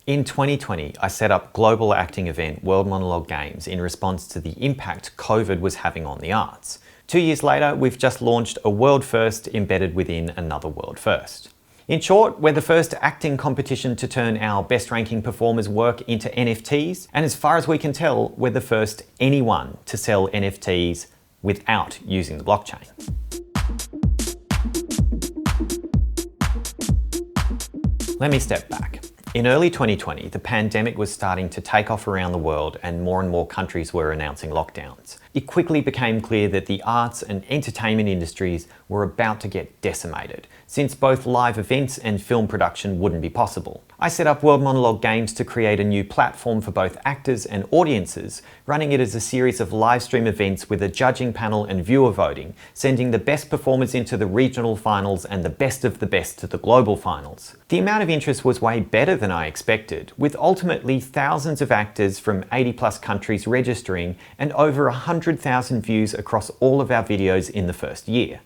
In 2020, I set up global acting event World Monologue Games in response to the impact COVID was having on the arts. 2 years later, we've just launched a world first embedded within another world first. In short, we're the first acting competition to turn our best ranking performers' work into NFTs, and as far as we can tell, we're the first anyone to sell NFTs without using the blockchain. Let me step back. In early 2020, the pandemic was starting to take off around the world and more countries were announcing lockdowns. It quickly became clear that the arts and entertainment industries were about to get decimated, since both live events and film production wouldn't be possible. I set up World Monologue Games to create a new platform for both actors and audiences, running it as a series of live stream events with a judging panel and viewer voting, sending the best performers into the regional finals and the best of the best to the global finals. The amount of interest was way better than I expected, with ultimately thousands of actors from 80+ countries registering and over 100,000 views across all of our videos in the first year.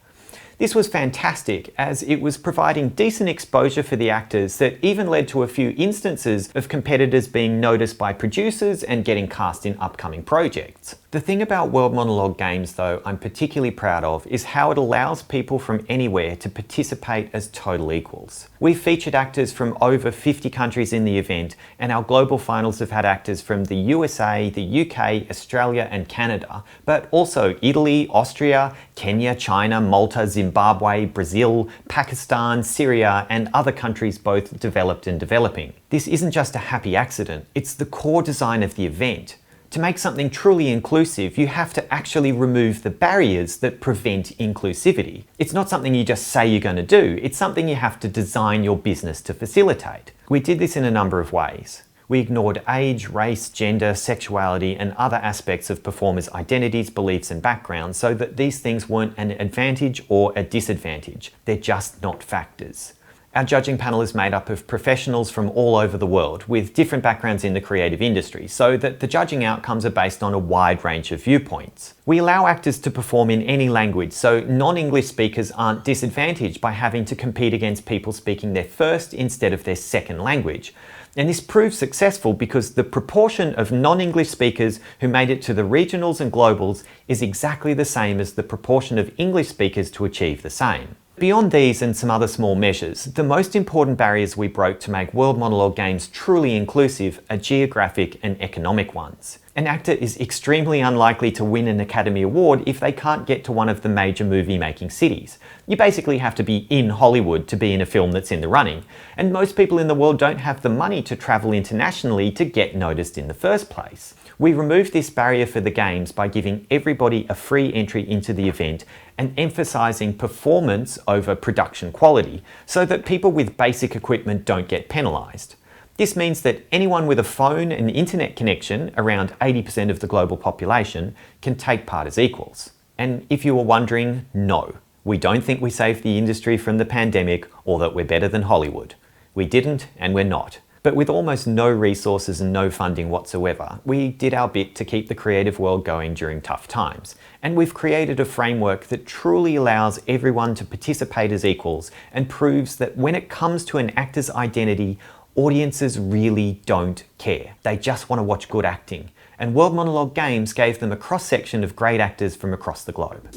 This was fantastic, as it was providing decent exposure for the actors that even led to a few instances of competitors being noticed by producers and getting cast in upcoming projects. The thing about World Monologue Games, though, I'm particularly proud of is how it allows people from anywhere to participate as total equals. We've featured actors from over 50 countries in the event, and our global finals have had actors from the USA, the UK, Australia and Canada, but also Italy, Austria, Kenya, China, Malta, Zimbabwe, Brazil, Pakistan, Syria and other countries both developed and developing. This isn't just a happy accident, it's the core design of the event. To make something truly inclusive, you have to actually remove the barriers that prevent inclusivity. It's not something you just say you're going to do, it's something you have to design your business to facilitate. We did this in a number of ways. We ignored age, race, gender, sexuality and other aspects of performers' identities, beliefs and backgrounds so that these things weren't an advantage or a disadvantage. They're just not factors. Our judging panel is made up of professionals from all over the world with different backgrounds in the creative industry so that the judging outcomes are based on a wide range of viewpoints. We allow actors to perform in any language so non-English speakers aren't disadvantaged by having to compete against people speaking their first instead of their second language. And this proved successful because the proportion of non-English speakers who made it to the regionals and globals is exactly the same as the proportion of English speakers to achieve the same. Beyond these and some other small measures, the most important barriers we broke to make World Monologue Games truly inclusive are geographic and economic ones. An actor is extremely unlikely to win an Academy Award if they can't get to one of the major movie-making cities. You basically have to be in Hollywood to be in a film that's in the running, and most people in the world don't have the money to travel internationally to get noticed in the first place. We removed this barrier for the games by giving everybody a free entry into the event and emphasising performance over production quality so that people with basic equipment don't get penalised. This means that anyone with a phone and internet connection, around 80% of the global population, can take part as equals. And if you were wondering, no, we don't think we saved the industry from the pandemic or that we're better than Hollywood. We didn't and we're not. But with almost no resources and no funding whatsoever, we did our bit to keep the creative world going during tough times. And we've created a framework that truly allows everyone to participate as equals and proves that when it comes to an actor's identity, audiences really don't care. They just want to watch good acting. And World Monologue Games gave them a cross-section of great actors from across the globe.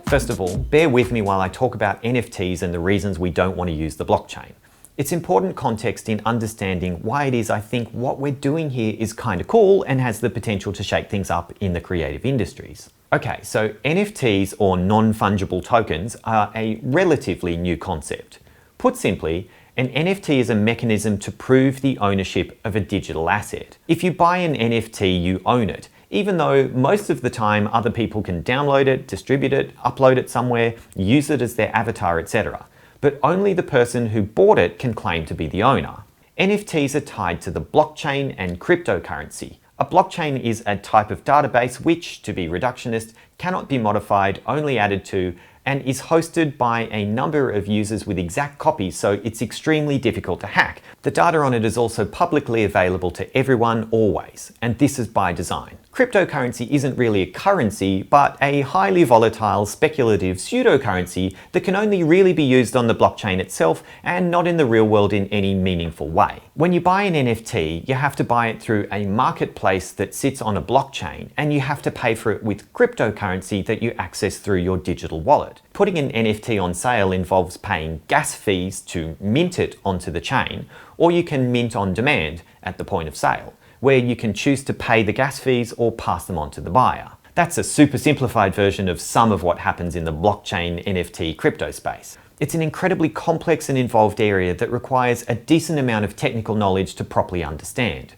First of all, bear with me while I talk about NFTs and the reasons we don't want to use the blockchain. It's important context in understanding why it is I think what we're doing here is kind of cool and has the potential to shake things up in the creative industries. Okay, so NFTs or non-fungible tokens are a relatively new concept. Put simply, an NFT is a mechanism to prove the ownership of a digital asset. If you buy an NFT, you own it, even though most of the time other people can download it, distribute it, upload it somewhere, use it as their avatar, etc. But only the person who bought it can claim to be the owner. NFTs are tied to the blockchain and cryptocurrency. A blockchain is a type of database which, to be reductionist, cannot be modified, only added to, and is hosted by a number of users with exact copies, so it's extremely difficult to hack. The data on it is also publicly available to everyone always, and this is by design. Cryptocurrency isn't really a currency, but a highly volatile, speculative pseudocurrency that can only really be used on the blockchain itself and not in the real world in any meaningful way. When you buy an NFT, you have to buy it through a marketplace that sits on a blockchain, and you have to pay for it with cryptocurrency that you access through your digital wallet. Putting an NFT on sale involves paying gas fees to mint it onto the chain, or you can mint on demand at the point of sale, where you can choose to pay the gas fees or pass them on to the buyer. That's a super simplified version of some of what happens in the blockchain NFT crypto space. It's an incredibly complex and involved area that requires a decent amount of technical knowledge to properly understand.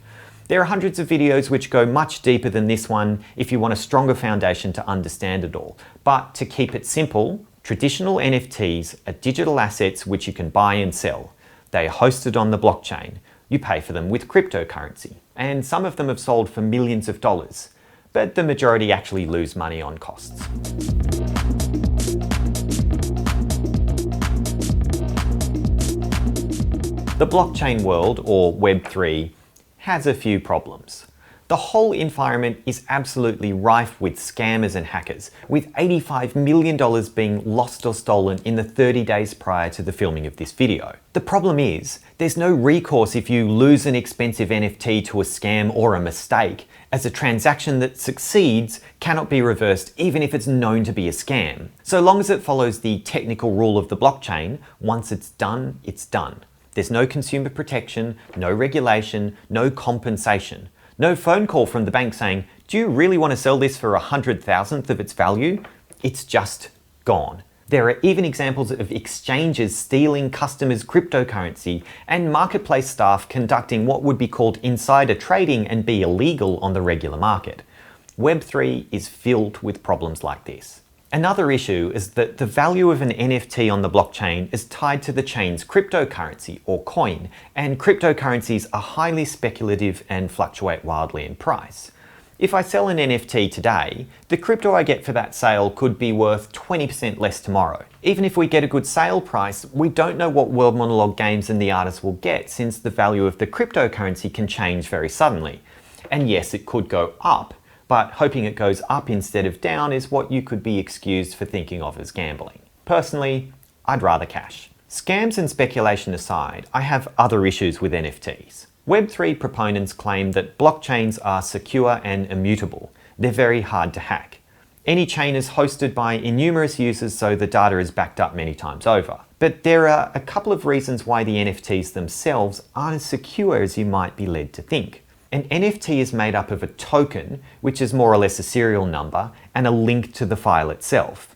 There are hundreds of videos which go much deeper than this one if you want a stronger foundation to understand it all. But to keep it simple, traditional NFTs are digital assets which you can buy and sell. They are hosted on the blockchain. You pay for them with cryptocurrency. And some of them have sold for millions of dollars, but the majority actually lose money on costs. The blockchain world, or Web3, has a few problems. The whole environment is absolutely rife with scammers and hackers, with $85 million being lost or stolen in the 30 days prior to the filming of this video. The problem is, there's no recourse if you lose an expensive NFT to a scam or a mistake, as a transaction that succeeds cannot be reversed even if it's known to be a scam. So long as it follows the technical rule of the blockchain, once it's done, it's done. There's no consumer protection, no regulation, no compensation. No phone call from the bank saying, do you really want to sell this for 100,000th of its value? It's just gone. There are even examples of exchanges stealing customers' cryptocurrency and marketplace staff conducting what would be called insider trading and be illegal on the regular market. Web3 is filled with problems like this. Another issue is that the value of an NFT on the blockchain is tied to the chain's cryptocurrency or coin, and cryptocurrencies are highly speculative and fluctuate wildly in price. If I sell an NFT today, the crypto I get for that sale could be worth 20% less tomorrow. Even if we get a good sale price, we don't know what World Monologue Games and the artist will get, since the value of the cryptocurrency can change very suddenly. And yes, it could go up, but hoping it goes up instead of down is what you could be excused for thinking of as gambling. Personally, I'd rather cash. Scams and speculation aside, I have other issues with NFTs. Web3 proponents claim that blockchains are secure and immutable. They're very hard to hack. Any chain is hosted by innumerous users, so the data is backed up many times over. But there are a couple of reasons why the NFTs themselves aren't as secure as you might be led to think. An NFT is made up of a token, which is more or less a serial number, and a link to the file itself.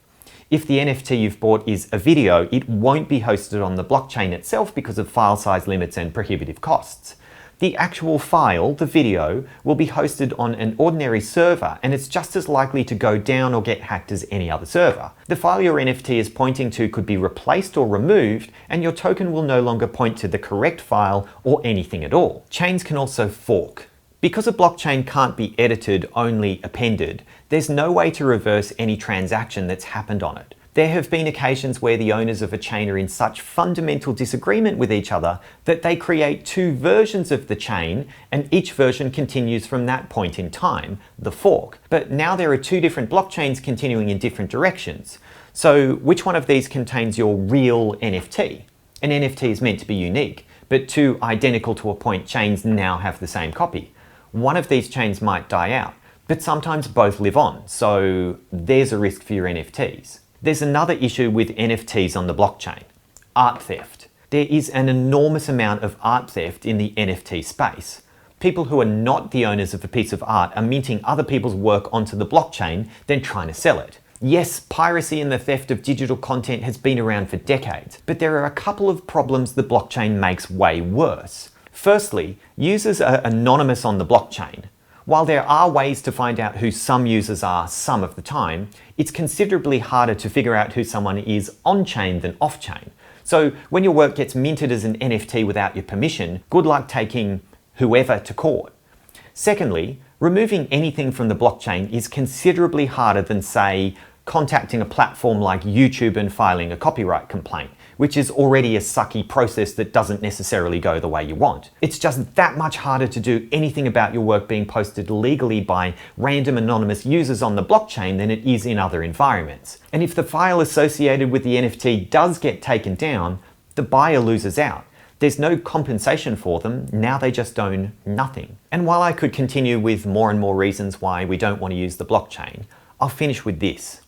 If the NFT you've bought is a video, it won't be hosted on the blockchain itself because of file size limits and prohibitive costs. The actual file, the video, will be hosted on an ordinary server, and it's just as likely to go down or get hacked as any other server. The file your NFT is pointing to could be replaced or removed, and your token will no longer point to the correct file or anything at all. Chains can also fork. Because a blockchain can't be edited, only appended, there's no way to reverse any transaction that's happened on it. There have been occasions where the owners of a chain are in such fundamental disagreement with each other that they create two versions of the chain, and each version continues from that point in time, the fork. But now there are two different blockchains continuing in different directions. So which one of these contains your real NFT? An NFT is meant to be unique, but two identical to a point chains now have the same copy. One of these chains might die out, but sometimes both live on, so there's a risk for your NFTs. There's another issue with NFTs on the blockchain: art theft. There is an enormous amount of art theft in the NFT space. People who are not the owners of a piece of art are minting other people's work onto the blockchain, then trying to sell it. Yes, piracy and the theft of digital content has been around for decades, but there are a couple of problems the blockchain makes way worse. Firstly, users are anonymous on the blockchain. While there are ways to find out who some users are some of the time, it's considerably harder to figure out who someone is on-chain than off-chain. So when your work gets minted as an NFT without your permission, good luck taking whoever to court. Secondly, removing anything from the blockchain is considerably harder than, say, contacting a platform like YouTube and filing a copyright complaint, which is already a sucky process that doesn't necessarily go the way you want. It's just that much harder to do anything about your work being posted legally by random anonymous users on the blockchain than it is in other environments. And if the file associated with the NFT does get taken down, the buyer loses out. There's no compensation for them, now they just own nothing. And while I could continue with more and more reasons why we don't want to use the blockchain, I'll finish with this.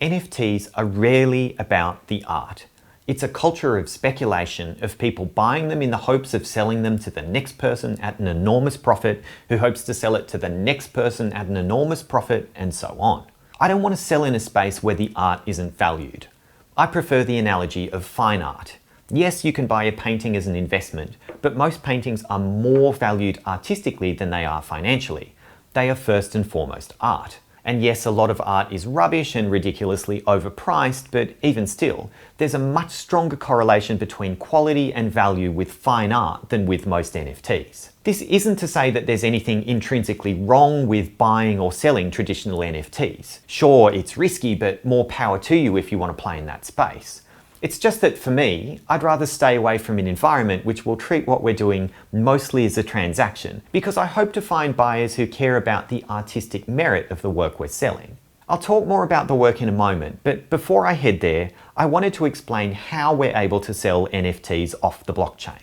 NFTs are rarely about the art. It's a culture of speculation, of people buying them in the hopes of selling them to the next person at an enormous profit, who hopes to sell it to the next person at an enormous profit, and so on. I don't want to sell in a space where the art isn't valued. I prefer the analogy of fine art. Yes, you can buy a painting as an investment, but most paintings are more valued artistically than they are financially. They are first and foremost art. And yes, a lot of art is rubbish and ridiculously overpriced, but even still, there's a much stronger correlation between quality and value with fine art than with most NFTs. This isn't to say that there's anything intrinsically wrong with buying or selling traditional NFTs. Sure, it's risky, but more power to you if you want to play in that space. It's just that for me, I'd rather stay away from an environment which will treat what we're doing mostly as a transaction, because I hope to find buyers who care about the artistic merit of the work we're selling. I'll talk more about the work in a moment, but before I head there, I wanted to explain how we're able to sell NFTs off the blockchain.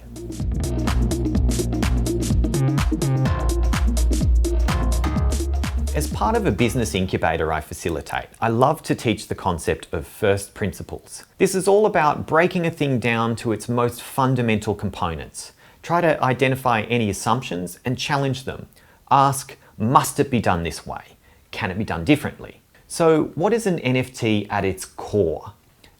As part of a business incubator I facilitate, I love to teach the concept of first principles. This is all about breaking a thing down to its most fundamental components. Try to identify any assumptions and challenge them. Ask, must it be done this way? Can it be done differently? So what is an NFT at its core?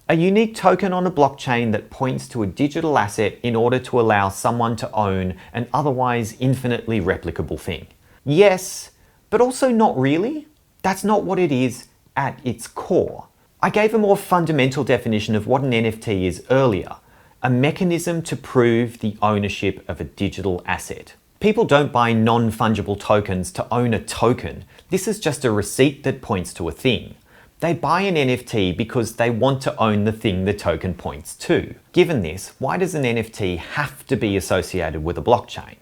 A unique token on a blockchain that points to a digital asset in order to allow someone to own an otherwise infinitely replicable thing. Yes, but also not really. That's not what it is at its core. I gave a more fundamental definition of what an NFT is earlier, a mechanism to prove the ownership of a digital asset. People don't buy non-fungible tokens to own a token. This is just a receipt that points to a thing. They buy an NFT because they want to own the thing the token points to. Given this, why does an NFT have to be associated with a blockchain?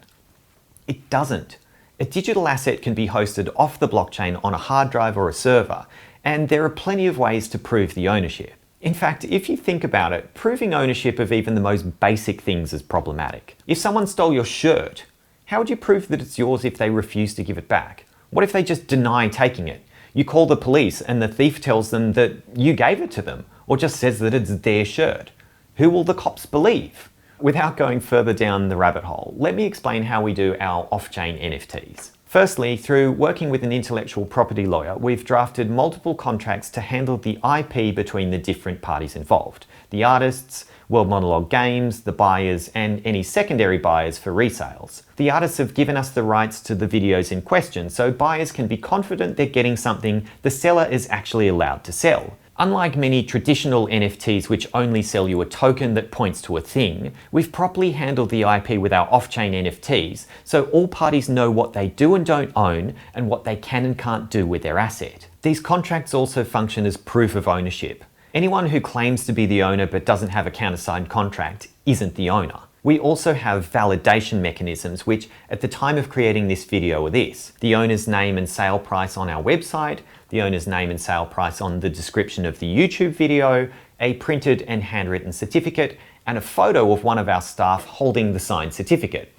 It doesn't. A digital asset can be hosted off the blockchain on a hard drive or a server, and there are plenty of ways to prove the ownership. In fact, if you think about it, proving ownership of even the most basic things is problematic. If someone stole your shirt, how would you prove that it's yours if they refuse to give it back? What if they just deny taking it? You call the police and the thief tells them that you gave it to them, or just says that it's their shirt. Who will the cops believe? Without going further down the rabbit hole, let me explain how we do our off-chain NFTs. Firstly, through working with an intellectual property lawyer, we've drafted multiple contracts to handle the IP between the different parties involved. The artists, World Monologue Games, the buyers, and any secondary buyers for resales. The artists have given us the rights to the videos in question, so buyers can be confident they're getting something the seller is actually allowed to sell. Unlike many traditional NFTs which only sell you a token that points to a thing, we've properly handled the IP with our off-chain NFTs, so all parties know what they do and don't own and what they can and can't do with their asset. These contracts also function as proof of ownership. Anyone who claims to be the owner but doesn't have a countersigned contract isn't the owner. We also have validation mechanisms which, at the time of creating this video, are this: the owner's name and sale price on our website, the owner's name and sale price on the description of the YouTube video, a printed and handwritten certificate, and a photo of one of our staff holding the signed certificate.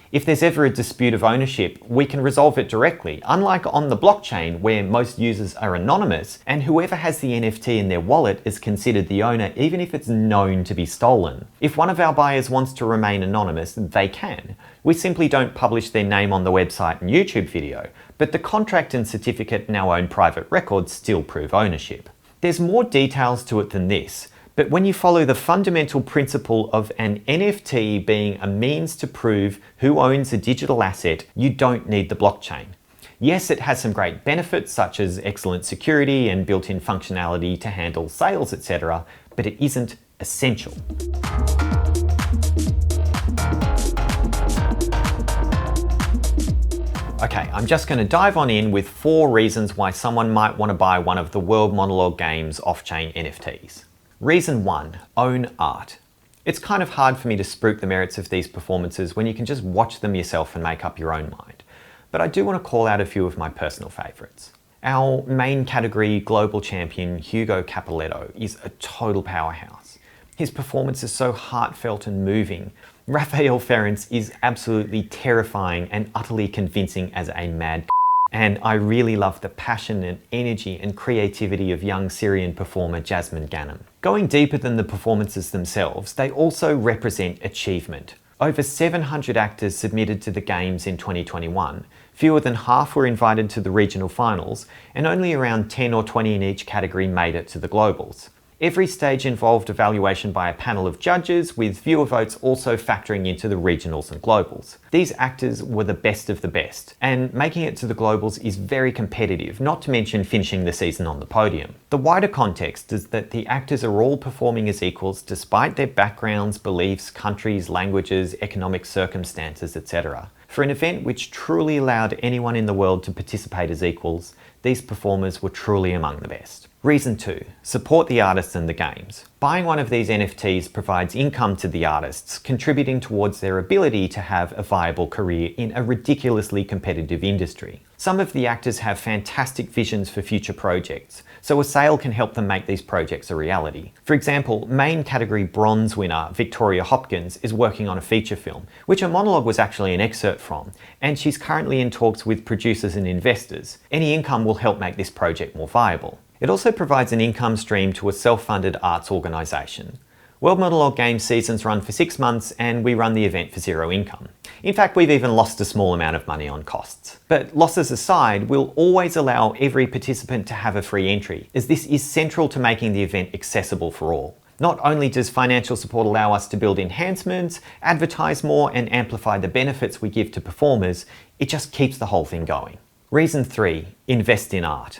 If there's ever a dispute of ownership, we can resolve it directly, unlike on the blockchain where most users are anonymous and whoever has the NFT in their wallet is considered the owner even if it's known to be stolen. If one of our buyers wants to remain anonymous, they can. We simply don't publish their name on the website and YouTube video, but the contract and certificate in our own private records still prove ownership. There's more details to it than this. But when you follow the fundamental principle of an NFT being a means to prove who owns a digital asset, you don't need the blockchain. Yes, it has some great benefits such as excellent security and built-in functionality to handle sales, etc., but it isn't essential. Okay, I'm just going to dive on in with 4 reasons why someone might want to buy one of the World Monologue Games off-chain NFTs. Reason 1, own art. It's kind of hard for me to spruik the merits of these performances when you can just watch them yourself and make up your own mind. But I do want to call out a few of my personal favourites. Our main category global champion Hugo Capoletto is a total powerhouse. His performance is so heartfelt and moving. Rafael Ferenc is absolutely terrifying and utterly convincing as a mad and I really love the passion and energy and creativity of young Syrian performer Jasmine Ghanem. Going deeper than the performances themselves, they also represent achievement. Over 700 actors submitted to the Games in 2021, fewer than half were invited to the regional finals, and only around 10 or 20 in each category made it to the Globals. Every stage involved evaluation by a panel of judges, with viewer votes also factoring into the regionals and globals. These actors were the best of the best, and making it to the globals is very competitive, not to mention finishing the season on the podium. The wider context is that the actors are all performing as equals despite their backgrounds, beliefs, countries, languages, economic circumstances, etc. For an event which truly allowed anyone in the world to participate as equals, these performers were truly among the best. Reason 2, support the artists and the games. Buying one of these NFTs provides income to the artists, contributing towards their ability to have a viable career in a ridiculously competitive industry. Some of the actors have fantastic visions for future projects, so a sale can help them make these projects a reality. For example, main category bronze winner Victoria Hopkins is working on a feature film, which a monologue was actually an excerpt from, and she's currently in talks with producers and investors. Any income will help make this project more viable. It also provides an income stream to a self-funded arts organisation. World Monologue Games seasons run for 6 months and we run the event for zero income. In fact, we've even lost a small amount of money on costs. But losses aside, we'll always allow every participant to have a free entry, as this is central to making the event accessible for all. Not only does financial support allow us to build enhancements, advertise more and amplify the benefits we give to performers, it just keeps the whole thing going. Reason 3, invest in art.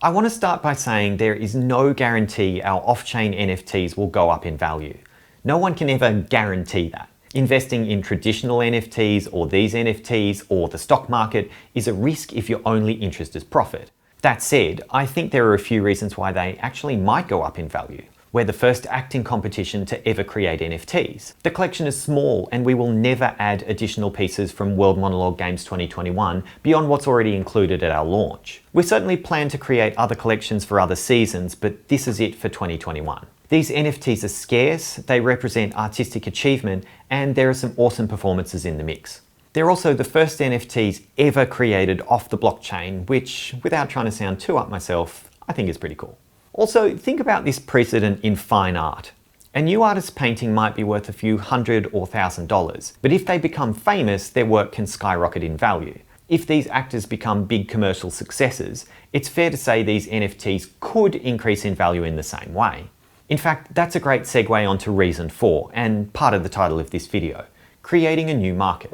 I want to start by saying there is no guarantee our off-chain NFTs will go up in value. No one can ever guarantee that. Investing in traditional NFTs or these NFTs or the stock market is a risk if your only interest is profit. That said, I think there are a few reasons why they actually might go up in value. We're the first acting competition to ever create NFTs. The collection is small and we will never add additional pieces from World Monologue Games 2021 beyond what's already included at our launch. We certainly plan to create other collections for other seasons, but this is it for 2021. These NFTs are scarce, they represent artistic achievement, and there are some awesome performances in the mix. They're also the first NFTs ever created off the blockchain, which, without trying to sound too up myself, I think is pretty cool. Also, think about this precedent in fine art. A new artist's painting might be worth a few $100 or $1,000, but if they become famous, their work can skyrocket in value. If these actors become big commercial successes, it's fair to say these NFTs could increase in value in the same way. In fact, that's a great segue onto reason 4, and part of the title of this video, creating a new market.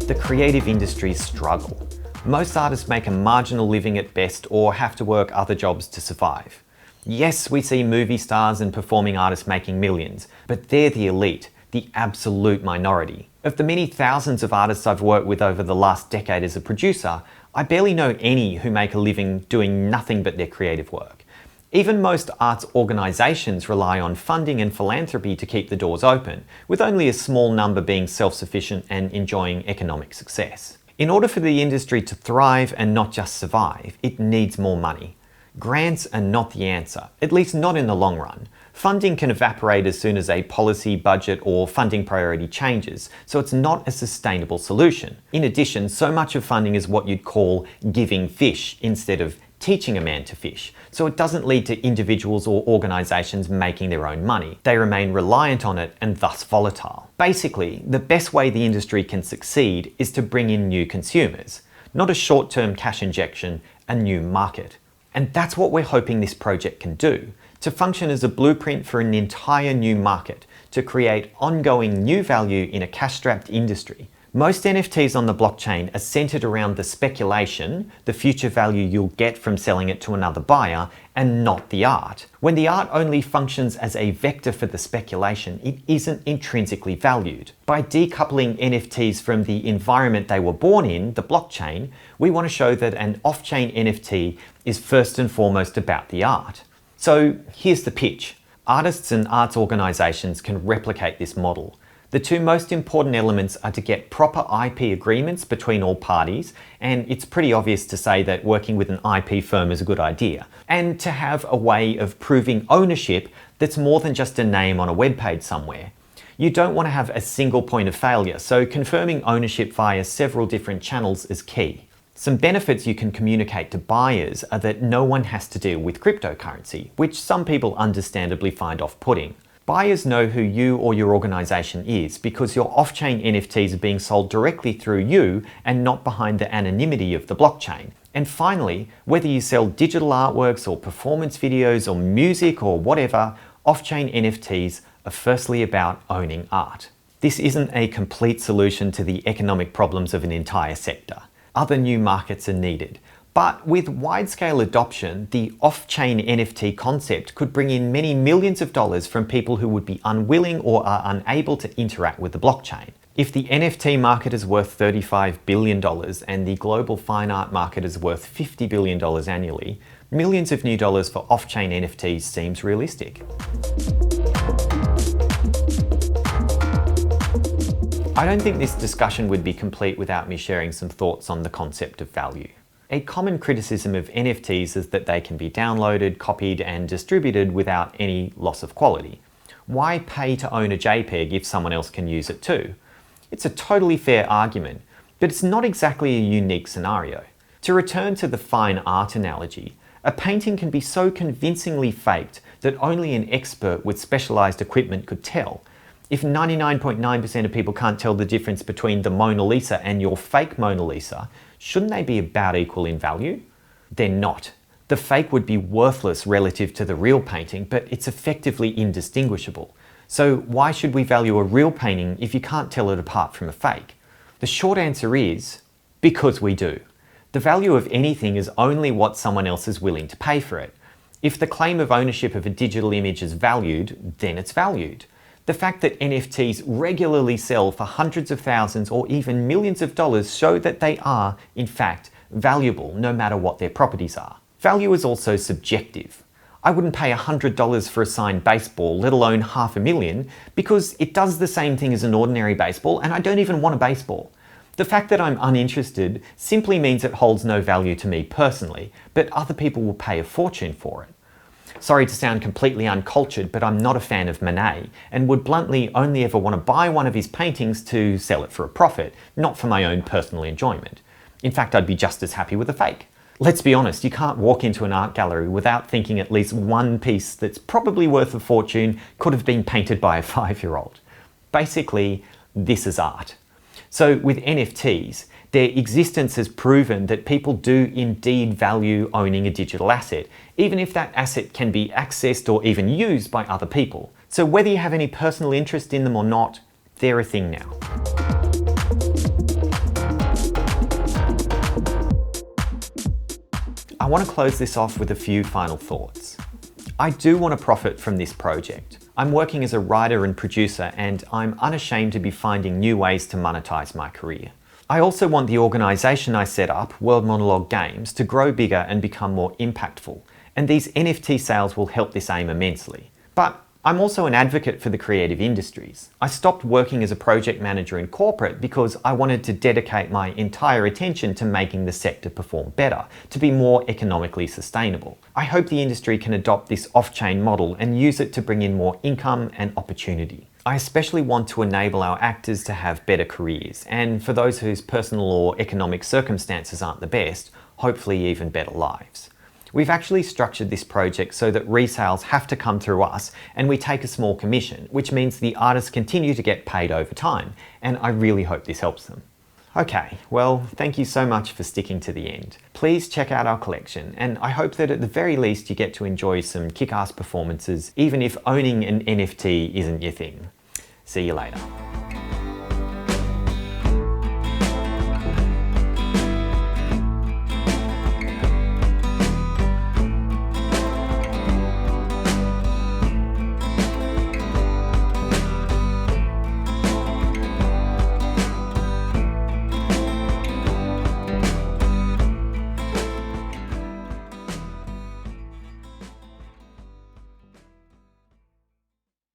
The creative industries struggle. Most artists make a marginal living at best or have to work other jobs to survive. Yes, we see movie stars and performing artists making millions, but they're the elite, the absolute minority. Of the many thousands of artists I've worked with over the last decade as a producer, I barely know any who make a living doing nothing but their creative work. Even most arts organisations rely on funding and philanthropy to keep the doors open, with only a small number being self-sufficient and enjoying economic success. In order for the industry to thrive and not just survive, it needs more money. Grants are not the answer, at least not in the long run. Funding can evaporate as soon as a policy, budget, or funding priority changes, so it's not a sustainable solution. In addition, so much of funding is what you'd call giving fish instead of teaching a man to fish, so it doesn't lead to individuals or organisations making their own money. They remain reliant on it and thus volatile. Basically, the best way the industry can succeed is to bring in new consumers, not a short-term cash injection, a new market. And that's what we're hoping this project can do, to function as a blueprint for an entire new market, to create ongoing new value in a cash-strapped industry. Most NFTs on the blockchain are centered around the speculation, the future value you'll get from selling it to another buyer, and not the art. When the art only functions as a vector for the speculation, it isn't intrinsically valued. By decoupling NFTs from the environment they were born in, the blockchain, we want to show that an off-chain NFT is first and foremost about the art. So here's the pitch. Artists and arts organizations can replicate this model. The two most important elements are to get proper IP agreements between all parties, and it's pretty obvious to say that working with an IP firm is a good idea, and to have a way of proving ownership that's more than just a name on a webpage somewhere. You don't want to have a single point of failure, so confirming ownership via several different channels is key. Some benefits you can communicate to buyers are that no one has to deal with cryptocurrency, which some people understandably find off-putting. Buyers know who you or your organization is because your off-chain NFTs are being sold directly through you and not behind the anonymity of the blockchain. And finally, whether you sell digital artworks or performance videos or music or whatever, off-chain NFTs are firstly about owning art. This isn't a complete solution to the economic problems of an entire sector. Other new markets are needed. But with wide-scale adoption, the off-chain NFT concept could bring in many millions of dollars from people who would be unwilling or are unable to interact with the blockchain. If the NFT market is worth $35 billion and the global fine art market is worth $50 billion annually, millions of new dollars for off-chain NFTs seems realistic. I don't think this discussion would be complete without me sharing some thoughts on the concept of value. A common criticism of NFTs is that they can be downloaded, copied, and distributed without any loss of quality. Why pay to own a JPEG if someone else can use it too? It's a totally fair argument, but it's not exactly a unique scenario. To return to the fine art analogy, a painting can be so convincingly faked that only an expert with specialized equipment could tell. If 99.9% of people can't tell the difference between the Mona Lisa and your fake Mona Lisa, shouldn't they be about equal in value? They're not. The fake would be worthless relative to the real painting, but it's effectively indistinguishable. So why should we value a real painting if you can't tell it apart from a fake? The short answer is, because we do. The value of anything is only what someone else is willing to pay for it. If the claim of ownership of a digital image is valued, then it's valued. The fact that NFTs regularly sell for hundreds of thousands or even millions of dollars show that they are, in fact, valuable no matter what their properties are. Value is also subjective. I wouldn't pay $100 for a signed baseball, let alone $500,000, because it does the same thing as an ordinary baseball and I don't even want a baseball. The fact that I'm uninterested simply means it holds no value to me personally, but other people will pay a fortune for it. Sorry to sound completely uncultured, but I'm not a fan of Monet and would bluntly only ever want to buy one of his paintings to sell it for a profit, not for my own personal enjoyment. In fact, I'd be just as happy with a fake. Let's be honest, you can't walk into an art gallery without thinking at least one piece that's probably worth a fortune could have been painted by a 5-year-old. Basically, this is art. So with NFTs, their existence has proven that people do indeed value owning a digital asset, even if that asset can be accessed or even used by other people. So whether you have any personal interest in them or not, they're a thing now. I want to close this off with a few final thoughts. I do want to profit from this project. I'm working as a writer and producer, and I'm unashamed to be finding new ways to monetize my career. I also want the organisation I set up, Monologue Games, to grow bigger and become more impactful, and these NFT sales will help this aim immensely. But I'm also an advocate for the creative industries. I stopped working as a project manager in corporate because I wanted to dedicate my entire attention to making the sector perform better, to be more economically sustainable. I hope the industry can adopt this off-chain model and use it to bring in more income and opportunity. I especially want to enable our actors to have better careers, and for those whose personal or economic circumstances aren't the best, hopefully even better lives. We've actually structured this project so that resales have to come through us and we take a small commission, which means the artists continue to get paid over time, and I really hope this helps them. Okay, well, thank you so much for sticking to the end. Please check out our collection, and I hope that at the very least you get to enjoy some kick-ass performances, even if owning an NFT isn't your thing. See you later.